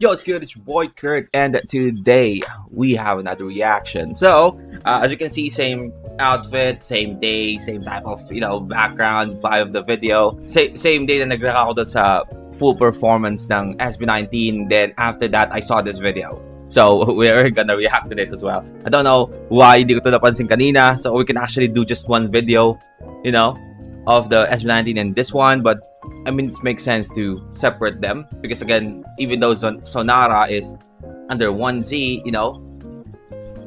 Yo, it's good. It's your boy Kurt, and today we have another reaction. So, as you can see, same outfit, same day, same type of background vibe of the video. Same day na nag-react ako doon sa full performance ng SB19. Then after that, I saw this video. So we're gonna react to it as well. I don't know why hindi ko to napansin kanina. So we can actually do just one video, of the SB19 and this one, but I mean, it makes sense to separate them because again, even though Sonara is under 1Z,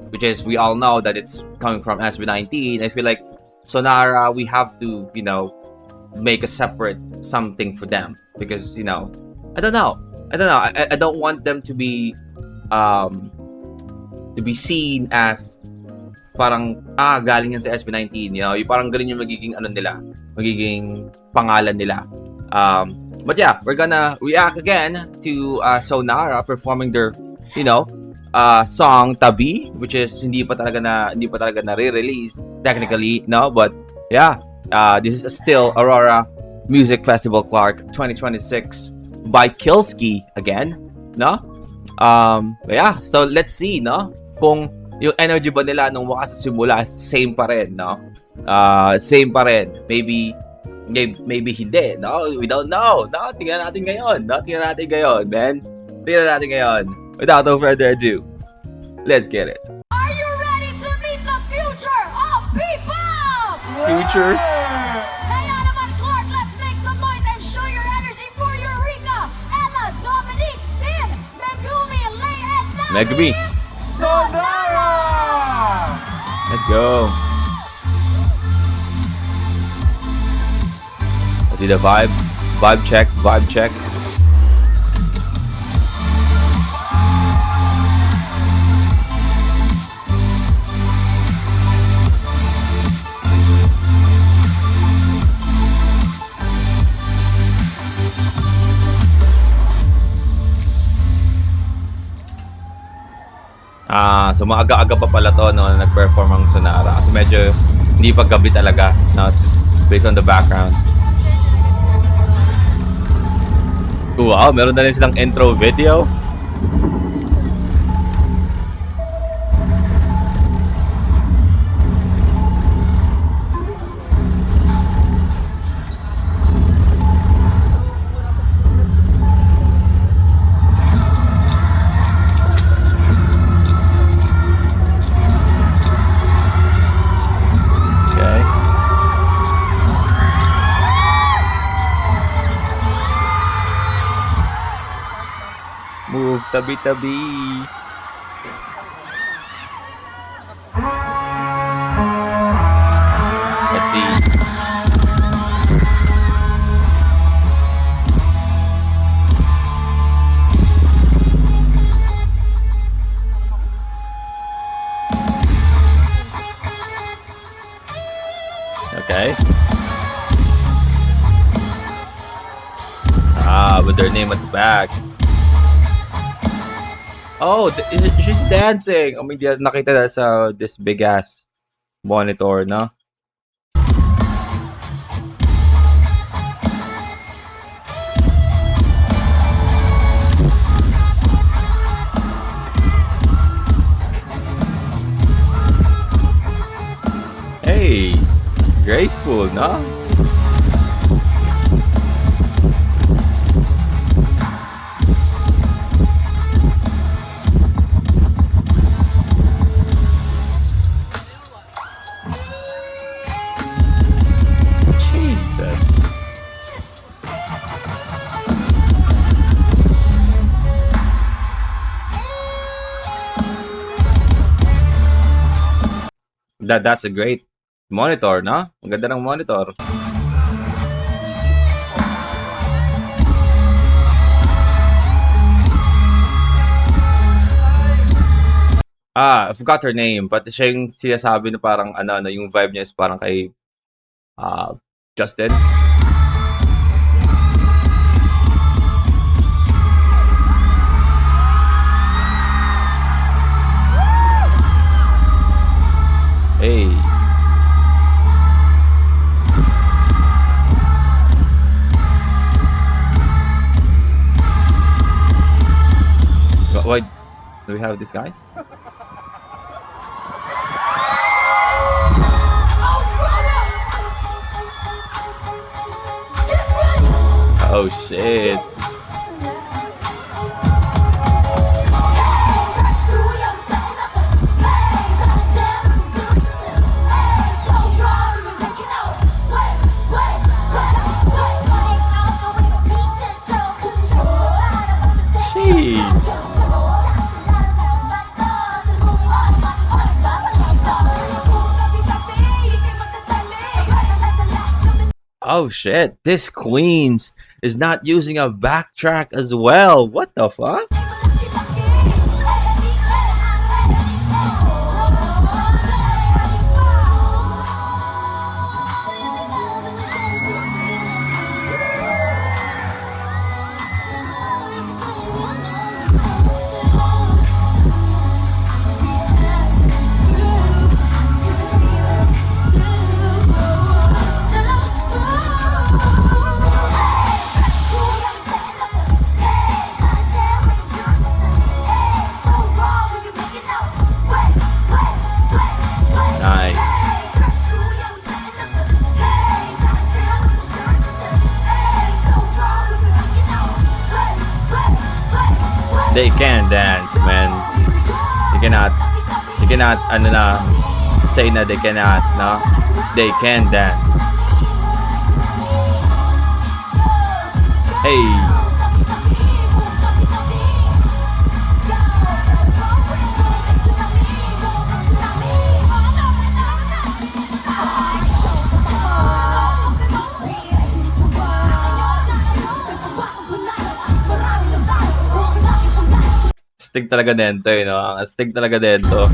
which is we all know that it's coming from SB19, I feel like Sonara, we have to, make a separate something for them because, I don't know. I don't want them to be seen as parang galing yan sa SB19, yung parang ganun yung magiging pangalan nila. But yeah, we're gonna react again to Sonara performing their song Tabi, which is hindi pa talaga na re-release technically, but yeah, this is still Aurora Music Festival Clark 2026 by Kilski again, but yeah, so let's see kung yung energy ba nila nung wakas sa simula same pa rin, same pa rin. Maybe hindi, we don't know. Tingnan natin ngayon, man. Tingnan natin ngayon. Without no further ado, let's get it. Are you ready to meet the future of people? Future? Kaya naman, Clark, let's make some noise and show your energy for Eureka, Ella, Dominique, Tin, Megumi, Lay, and Nami. Megumi. Sonara! Let's go. Let's see the vibe. Vibe check. So maaga-aga pa pala to na nag-perform ang Sonara kasi medyo hindi pa gabi talaga, based on the background. Wow, meron na rin silang intro video. Move, tabi-tabi. Let's see. Okay. With their name at the back. Oh, she's dancing. I mean, nakita na sa this big ass monitor, Hey, graceful, That's a great monitor, Ang ganda ng monitor. I forgot her name, but siya yung sinasabi na parang yung vibe niya is parang kay Justin. Hey. Why do we have these guys? Oh shit. Oh shit, this Queens is not using a backtrack as well. What the fuck? Nice. They can dance, man. You cannot, ano na, say na they cannot, no? They can dance. Hey. Astig talaga dento, no? Ang astig talaga dento.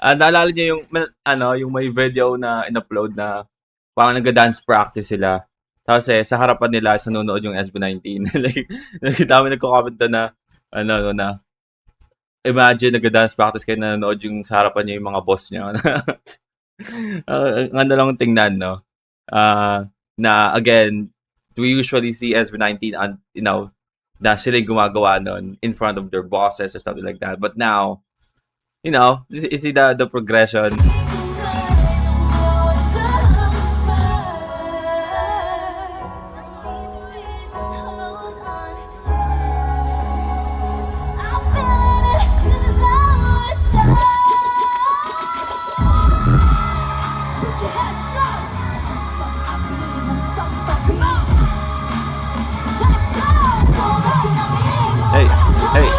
Naalala niyo yung yung may video na in-upload na parang nag-dance practice sila. Tapos sa harapan nila nanonood yung SB19. Like nakita mo nagko-comment na na imagine nag-dance practice kayo nanonood yung sa harapan niyo yung mga boss niyo. Ang lang tingnan, no? Na again, we usually see SB19 on, na sila yung gumagawa nun in front of their bosses or something like that. But now, you see the progression. Hey, hey.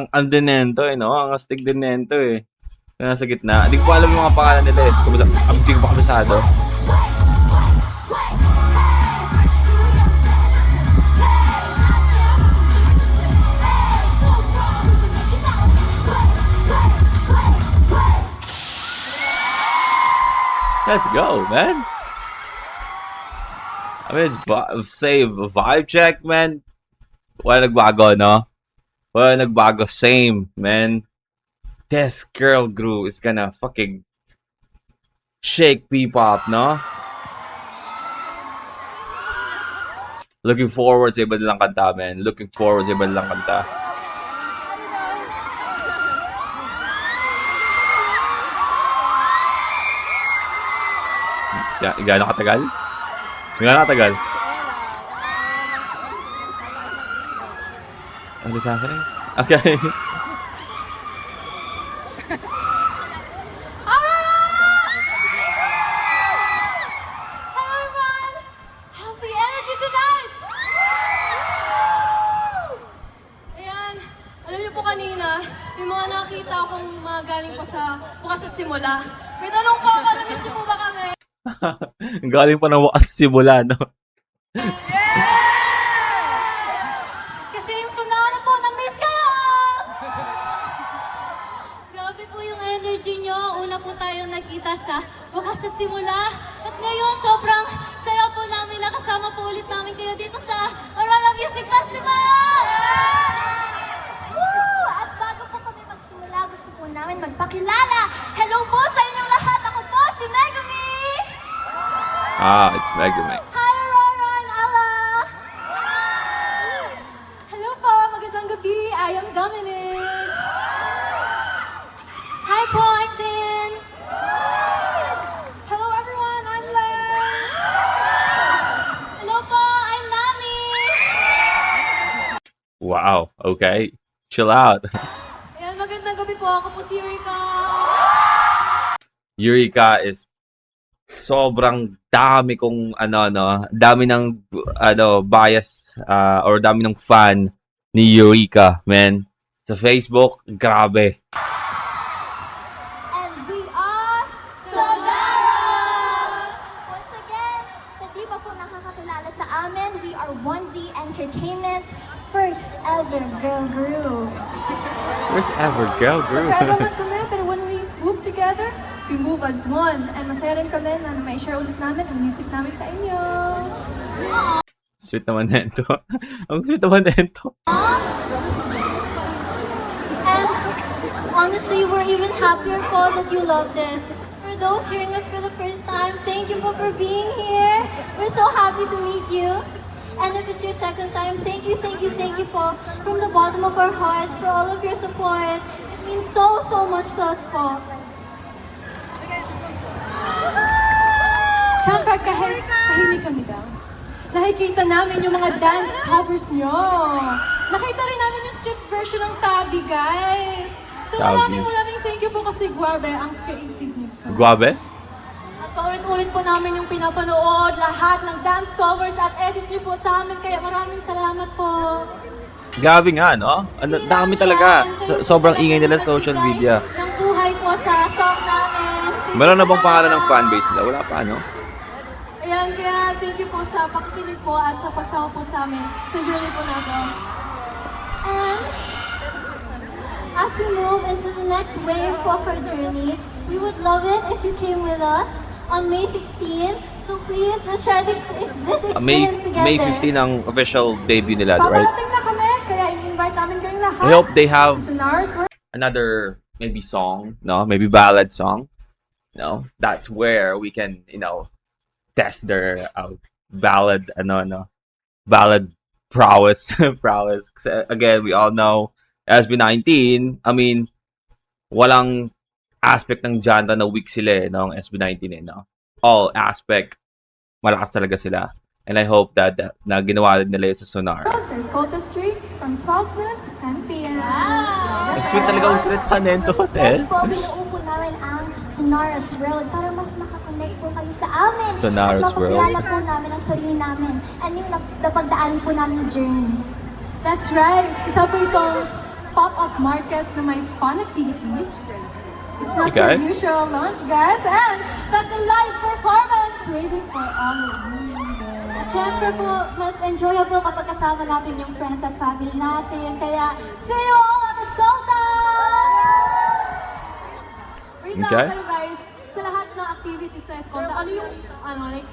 Ang dinento no? Ang astig dinento nasa gitna. Hindi ko alam yung mga pangalan nila Hindi ko pa kabisado. Let's go, man. I mean, save vibe check, man. Wala nagbago, no? Wala nagbago. Same, man. This girl group is gonna fucking shake P-pop, no? Looking forward sa iba nilang kanta, man. Looking forward sa iba nilang kanta. Gaano katagal? Gaano katagal? Ano sa akin? Okay. mga nakita akong mga galing pa sa Bukas at Simula. May tanong po ako, namiss niyo po ba kami? Galing pa ng wakas simula, no? Kasi yung Sonara po, namiss kayo! Grabe po yung energy nyo. Una po tayong nakita sa Bukas at Simula. At ngayon, sobrang saya po namin. Nakasama po ulit namin kayo dito sa Aurora Music Festival! Woo! At bago po kami magsimula, gusto po namin magpakilala. Hello po sa inyong lahat. Ako po si Megumi. It's Megumi. Hi, Aurora and Ella. Hello po, magandang gabi. I am Dominic. Hi po, I'm Tin. Hello everyone, I'm Len. Hello po, I'm Nami. Wow, okay. Chill out. Ayan, magandang gabi po. Ako po si Eureka. Eureka is sobrang dami kong dami ng bias or dami ng fan ni Eureka, man. Sa Facebook, grabe. And we are Sonara! Once again, sa di pa po nakakakilala sa amin, we are 1Z Entertainment's first ever girl group. First ever girl group. Magkano naman kami, pero when we move together, we move as one. And masaya rin kami na may share ulit namin ang music namin sa inyo. Sweet naman na ito. Ang sweet naman na ito. And honestly, we're even happier po that you loved it. For those hearing us for the first time, thank you po for being here. We're so happy to meet you. And if it's your second time, thank you po from the bottom of our hearts for all of your support. It means so much to us po. Siyempre, kahit tahimik kami daw, nakikita namin yung mga dance covers nyo. Nakita rin namin yung stripped version ng Tabi, guys. So Tabi. maraming thank you po kasi Guabe, ang creative niyo. So. Guabe? At paulit-ulit po namin yung pinapanood, lahat ng dance covers at edits niyo po sa amin. Kaya maraming salamat po. Grabe nga, no? Ang dami talaga. Sobrang ingay nila sa social media. Ng buhay po sa song namin. Meron na bang pangalan ng fanbase nila? Wala pa, no? Ayan, kaya thank you po sa pakikinig po at sa pagsama po sa amin sa journey po natin. And as we move into the next wave of our journey, we would love it if you came with us on May 16. So please, let's share this experience together. May 15 ang official debut nila, right? Paparating na kami, kaya i-invite namin kayong lahat. I hope they have Sa Sonaris, another maybe song, no? Maybe ballad song. No? That's where we can, test their ballad ballad prowess. Kasi again, we all know SB19, I mean, walang aspect ng genre na weak sila ng SB19 no? All aspect malakas talaga sila. And I hope that na ginawa nila yun sa Sonar. Sa Escolta Street from 12 noon to 10 p.m. Ang sweet talaga ang salita nito. Yes po, binuo po namin ang Sonaris World para mas makakonect po kayo sa amin. Sonaris at mapakilala World. po namin ang sarili namin and yung napagdaanan po namin journey. That's right. Isa po itong pop-up market na may fun activities. It's not Okay. your usual launch, guys. And that's a live performance waiting for all of you. Siyempre po, mas enjoyable kapag kasama natin yung friends at family natin. Kaya, see you all at Escolta! Wait Okay. lang, pero guys, sa lahat ng activities sa Escolta, ano yung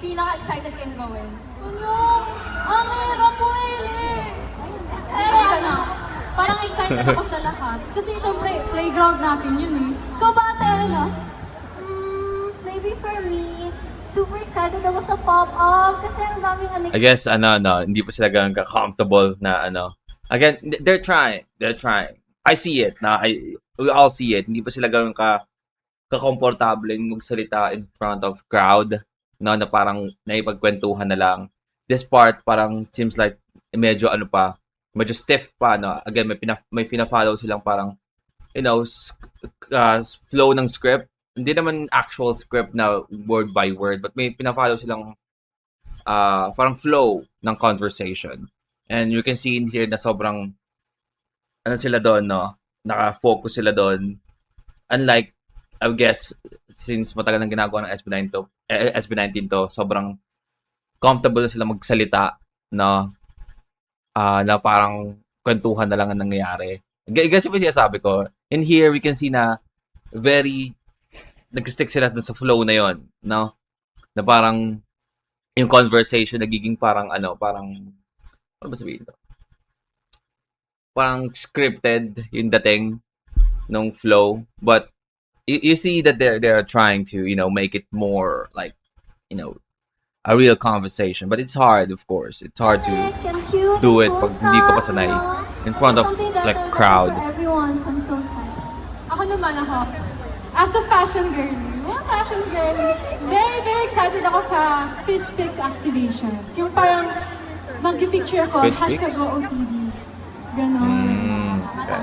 pinaka-excited kayong gawin? Ang hirap pumili! Pero parang excited ako sa lahat. Kasi syempre, playground natin yun eh. Ikaw ba, Ate Ella? Maybe for me, super excited ako sa pop-up kasi ang daming I guess hindi pa sila ganun ka-comfortable na Again, they're trying. I see it. We all see it. Hindi pa sila ganun ka-komportable magsalita in front of crowd na parang naipagkwentuhan na lang. This part parang seems like medyo medyo stiff pa Again, may pina-follow silang parang flow ng script. Hindi naman actual script na word by word, but may pina-follow silang parang flow ng conversation. And you can see in here na sobrang sila doon, naka-focus sila doon. Unlike, I guess, since matagal nang ginagawa ng SB19 to, sobrang comfortable na sila magsalita na na parang kwentuhan na lang ang nangyayari. Kasi po sinasabi ko, in here, we can see na very, nag-stick sila dun sa flow na yon, no? Na parang, yung conversation nagiging parang, ano ba sabihin ito? Parang scripted yung dating nung flow. But, you see that they're trying to, make it more like, a real conversation. But it's hard, of course. It's hard to do it pag hindi ka pa sanay in front of like crowd. For everyone, so I'm so excited. Ako naman as a fashion girl, very, very excited ako sa FitPix activations. Yung parang mag-picture ako, FitPix? #OOTD. Ganon. Okay.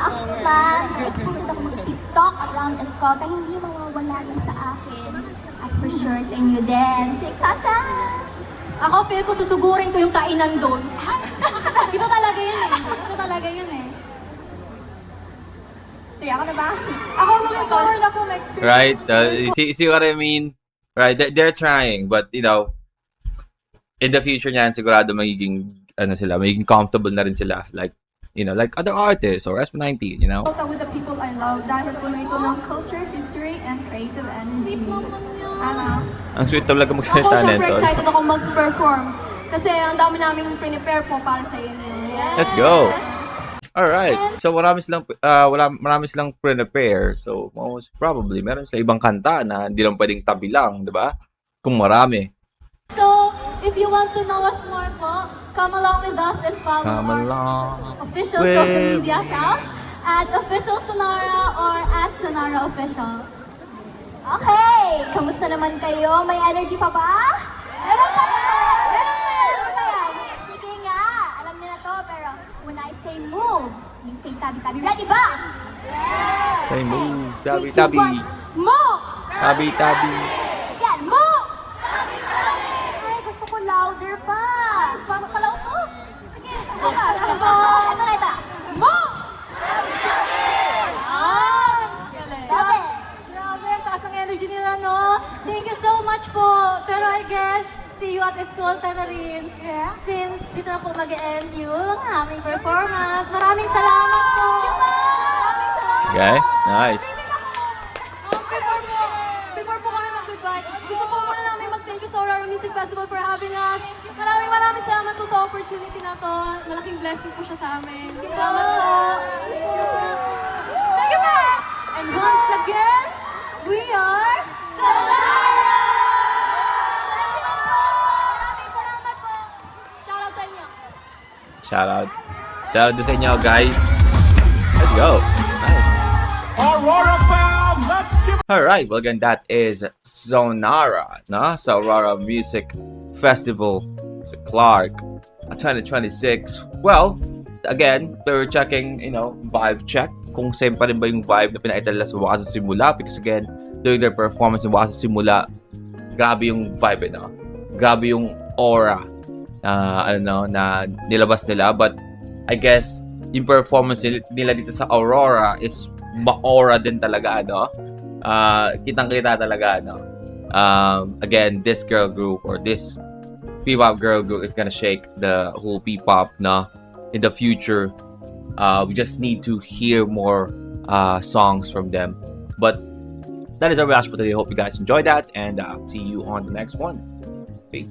Ako naman, excited ako mag-TikTok around Escolta. Hindi mawawala yun sa akin. At for sure sa inyo din. TikTok! Ako, feel ko susugurin ko yung kainan doon. Ito talaga yun eh. Ako na ba? Ako looking forward ako ma-experience. Right? You see what I mean? Right? They're trying, but in the future niyan, sigurado magiging comfortable na rin sila. Like other artists or SB19, With the people I love dahil puno ito ng culture, history, and creative energy. Sweet naman yun. Ang sweet talaga Ako magsalita syempre nito. excited ako mag-perform. Kasi ang dami naming prepare po para sa inyo. Let's go. Alright. So marami silang prepare. So most probably meron sila ibang kanta na hindi lang pwedeng tabi lang, 'di ba? Kung marami. So, if you want to know us more po, come along with us and follow Come our along official with- social media accounts at Official Sonara or at Sonara Official. Okay, kamusta naman kayo? May energy pa ba? Meron pa yan! Meron pa yan! Sige nga, alam niyo na to, pero when I say move, you say tabi-tabi. Ready ba? Say move. Three, two, Tabi-tabi. one. Move! Tabi-tabi. Again, move! Tabi-tabi! Ay, gusto ko louder pa. Paano palautos? Sige, saka. Ito na. Move! Tabi! Grabe, ang taas ng energy nila, no? Thank you so much po. Pero I guess, see you at Escolta na rin. Since dito na po mag-end yung aming performance. Maraming salamat po. Maraming salamat Okay? po. Nice. Before po kami mag-goodbye, gusto po muna namin mag-thank you sa Aurora Music Festival for having us. Maraming salamat po sa opportunity na to. Malaking blessing po siya sa amin. Salamat po. Thank you po. And once again, we are Sonara! Thank you po. Maraming salamat po. Shoutout sa inyo. Shout out din sa inyo, guys. Let's go. Nice. Aurora fam, let's give Alright, well again, that is Sonara, no? Sa Aurora Music Festival sa Clark 2026. Well, again, we're checking, vibe check. Kung same pa rin ba yung vibe na pinakita nila sa Wakas sa Simula. Because again, during their performance sa Wakas sa Simula, grabe yung vibe, Grabe yung aura na nilabas nila. But, I guess, yung performance nila dito sa Aurora is ma-aura din talaga, kitang-kita talaga, again, this girl group or this P-pop girl group is gonna shake the whole P-pop, in the future. We just need to hear more songs from them. But that is our reaction for today. Hope you guys enjoyed that, and see you on the next one. Peace.